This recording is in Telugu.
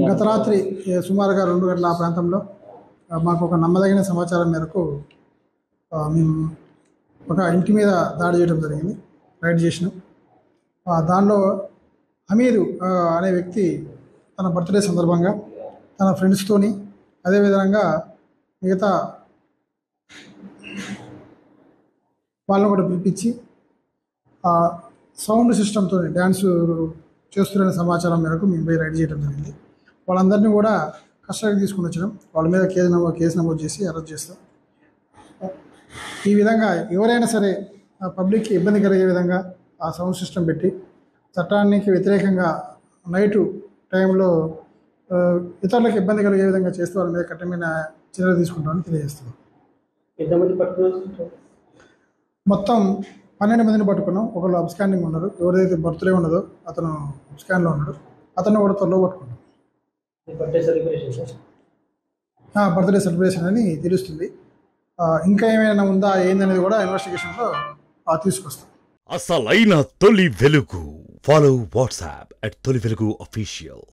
గత రాత్రి సుమారుగా 2 గంటల ఆ ప్రాంతంలో మాకు ఒక నమ్మదగిన సమాచారం మేరకు మేము ఒక ఇంటి మీద దాడి చేయడం జరిగింది. రైడ్ చేసినాం. దానిలో హమీదు అనే వ్యక్తి తన బర్త్డే సందర్భంగా తన ఫ్రెండ్స్తోని అదేవిధంగా మిగతా వాళ్ళని కూడా పిలిపించి సౌండ్ సిస్టమ్తో డ్యాన్స్ చేస్తున్న సమాచారం మేరకు మేము పోయి రైడ్ చేయడం జరిగింది. వాళ్ళందరినీ కూడా కస్టడీకి తీసుకుని వచ్చినాం. వాళ్ళ మీద కేసు నమోదు చేసి అరెస్ట్ చేస్తాం. ఈ విధంగా ఎవరైనా సరే పబ్లిక్కి ఇబ్బంది కలిగే విధంగా ఆ సౌండ్ సిస్టమ్ పెట్టి చట్టానికి వ్యతిరేకంగా నైటు టైంలో ఇతరులకు ఇబ్బంది కలిగే విధంగా చేస్తే వాళ్ళ మీద కఠినమైన చర్యలు తీసుకుంటామని తెలియజేస్తున్నాం. మొత్తం 12 మందిని పట్టుకున్నాం. ఒకళ్ళు అబ్స్కాండింగ్ ఉన్నారు. ఎవరైతే బర్త్డే ఉన్నదో అతను అబ్స్కాండ్లో ఉన్నాడు. అతను కూడా త్వరలో పట్టుకున్నాం. బర్త్డే సెలబ్రేషన్ అని తెలుస్తుంది. ఇంకా ఏమైనా ఉందా ఏందనేది కూడా ఇన్వెస్టిగేషన్లో తీసుకొస్తాం. అసలైన తొలి వెలుగు. ఫాలో వాట్సాప్ @తొలి వెలుగు official.